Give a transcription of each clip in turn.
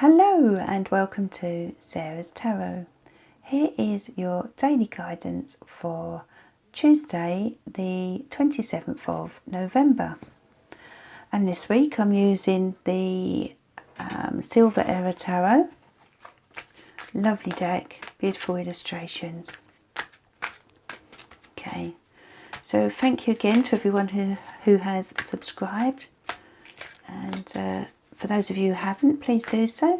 Hello and welcome to Sarah's Tarot. Here is your daily guidance for Tuesday the 27th of November. And this week I'm using the Silver Era Tarot. Lovely deck, beautiful illustrations. Okay, so thank you again to everyone who has subscribed. And for those of you who haven't, please do so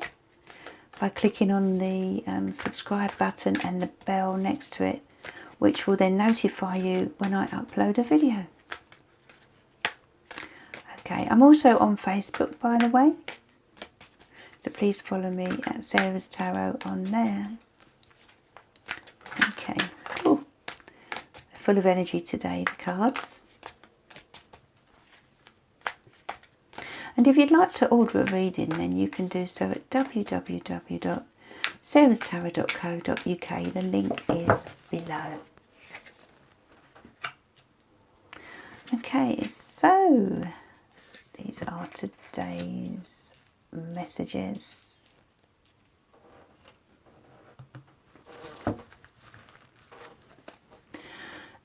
by clicking on the subscribe button and the bell next to it, which will then notify you when I upload a video. Okay, I'm also on Facebook, by the way, so please follow me at Sarah's Tarot on there. Okay, ooh, full of energy today, the cards. And if you'd like to order a reading, then you can do so at www.sarahstarot.co.uk. The link is below. Okay, so these are today's messages.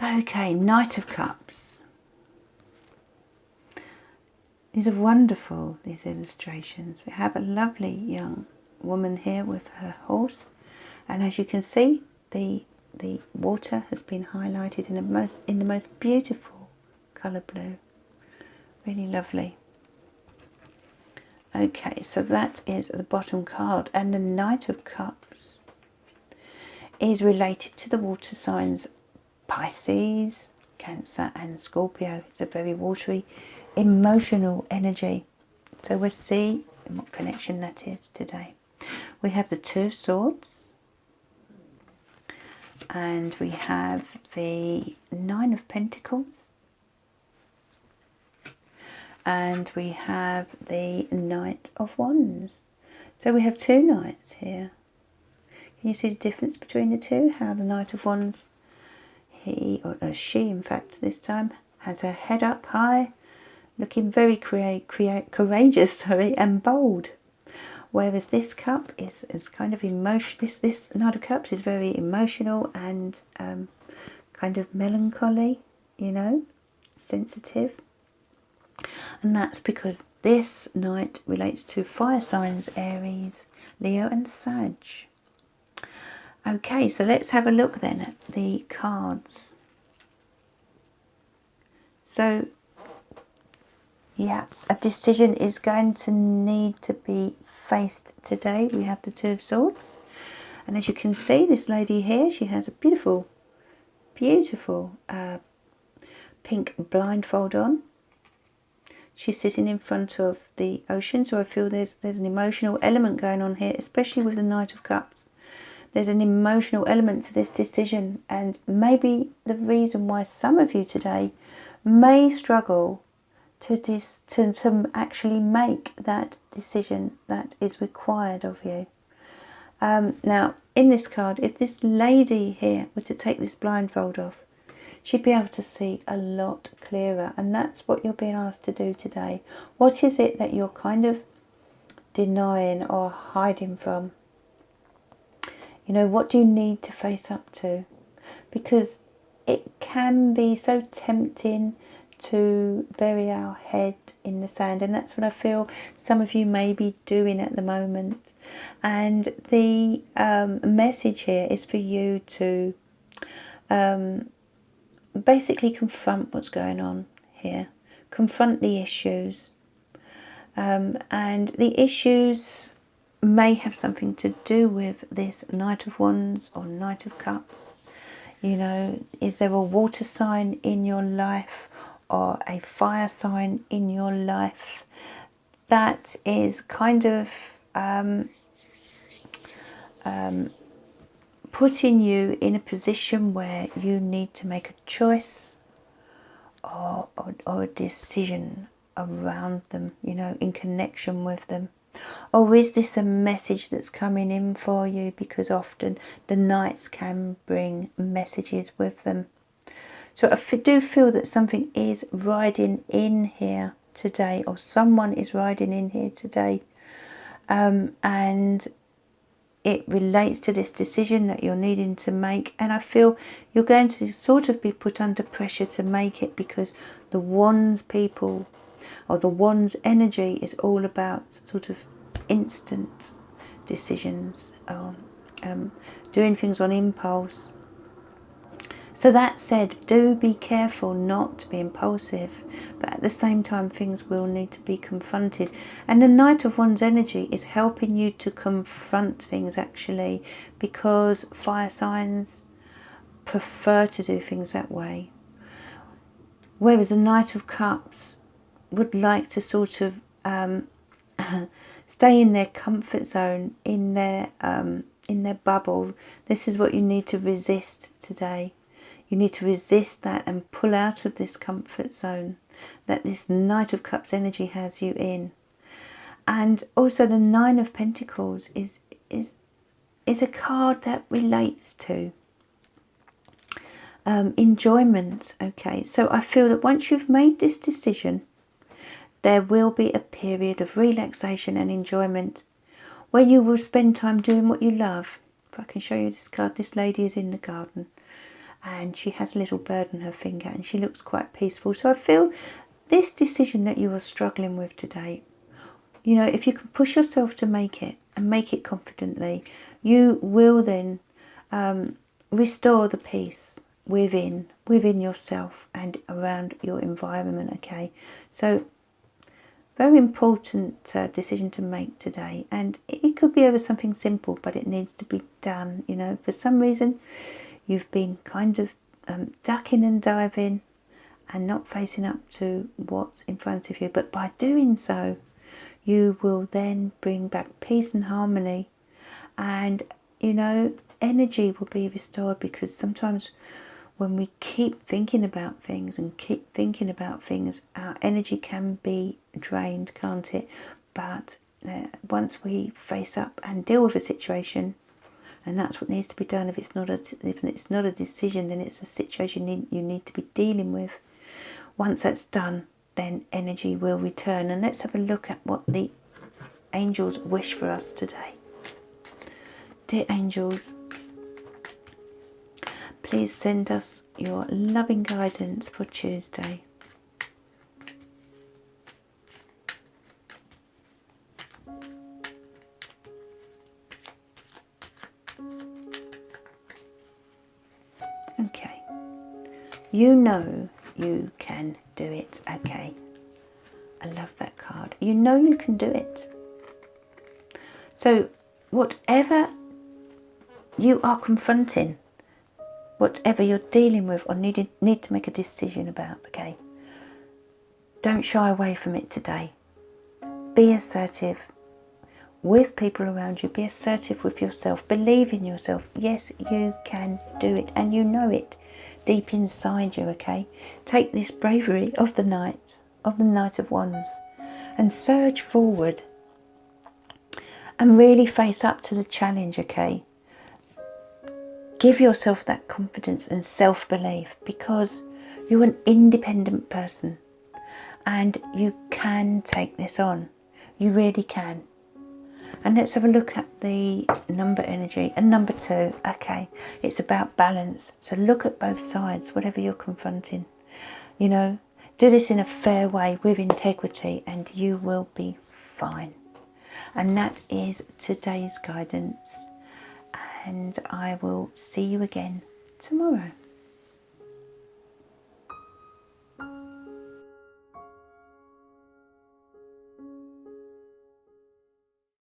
Okay, Knight of Cups. These are wonderful, these illustrations. We have a lovely young woman here with her horse, and as you can see, the water has been highlighted in the most beautiful colour blue. Really lovely. Okay, so that is the bottom card, and the Knight of Cups is related to the water signs Pisces, Cancer and Scorpio. It's a very watery, emotional energy. So we'll see what connection that is today. We have the Two of Swords, and we have the Nine of Pentacles, and we have the Knight of Wands. So we have two knights here. Can you see the difference between the two? How the Knight of Wands, he, or she in fact this time, has her head up high, looking very courageous, and bold. Whereas this cup is kind of emotional. This Knight of Cups is very emotional and kind of melancholy, you know, sensitive. And that's because this knight relates to fire signs Aries, Leo and Sag. Okay, so let's have a look then at the cards. So, yeah, a decision is going to need to be faced today. We have the Two of Swords. And as you can see, this lady here, she has a beautiful, beautiful pink blindfold on. She's sitting in front of the ocean, so I feel there's an emotional element going on here, especially with the Knight of Cups. There's an emotional element to this decision, and maybe the reason why some of you today may struggle to actually make that decision that is required of you. Now, in this card, if this lady here were to take this blindfold off, she'd be able to see a lot clearer, and that's what you're being asked to do today. What is it that you're kind of denying or hiding from? You know, what do you need to face up to? Because it can be so tempting to bury our head in the sand, and that's what I feel some of you may be doing at the moment. And the message here is for you to basically confront what's going on here, confront the issues, and the issues may have something to do with this Knight of Wands or Knight of Cups. You know, is there a water sign in your life or a fire sign in your life that is kind of putting you in a position where you need to make a choice or a decision around them, you know, in connection with them? Or is this a message that's coming in for you? Because often the knights can bring messages with them. So I do feel that something is riding in here today, or someone is riding in here today, and it relates to this decision that you're needing to make, and I feel you're going to sort of be put under pressure to make it, because the Wands people, or the Wands energy, is all about sort of instant decisions, doing things on impulse. So that said, do be careful not to be impulsive, but at the same time things will need to be confronted. And the Knight of Wands energy is helping you to confront things, actually, because fire signs prefer to do things that way. Whereas the Knight of Cups would like to sort of stay in their comfort zone, in their bubble. This is what you need to resist today. You need to resist that and pull out of this comfort zone that this Knight of Cups energy has you in. And also the Nine of Pentacles is a card that relates to enjoyment. Okay, so I feel that once you've made this decision, there will be a period of relaxation and enjoyment where you will spend time doing what you love. If I can show you this card, this lady is in the garden and she has a little bird on her finger and she looks quite peaceful. So I feel this decision that you are struggling with today, you know, if you can push yourself to make it and make it confidently, you will then restore the peace within yourself and around your environment. Okay, so very important decision to make today, and it could be over something simple, but it needs to be done. You know, for some reason you've been kind of ducking and diving and not facing up to what's in front of you, but by doing so you will then bring back peace and harmony, and you know, energy will be restored, because sometimes when we keep thinking about things and keep thinking about things, our energy can be drained, can't it? But once we face up and deal with a situation, and that's what needs to be done. If it's not a decision, then it's a situation you need to be dealing with. Once that's done, then energy will return. And let's have a look at what the angels wish for us today. Dear angels, please send us your loving guidance for Tuesday. Okay, you know you can do it. Okay, I love that card. You know you can do it. So whatever you are confronting, whatever you're dealing with or need to make a decision about, okay, don't shy away from it today. Be assertive with people around you. Be assertive with yourself. Believe in yourself. Yes, you can do it, and you know it deep inside you. Okay, take this bravery of the Knight of Wands and surge forward and really face up to the challenge. Okay, give yourself that confidence and self-belief, because you're an independent person and you can take this on. You really can. And let's have a look at the number energy. And number 2, okay, it's about balance. So look at both sides, whatever you're confronting. You know, do this in a fair way with integrity and you will be fine. And that is today's guidance. And I will see you again tomorrow.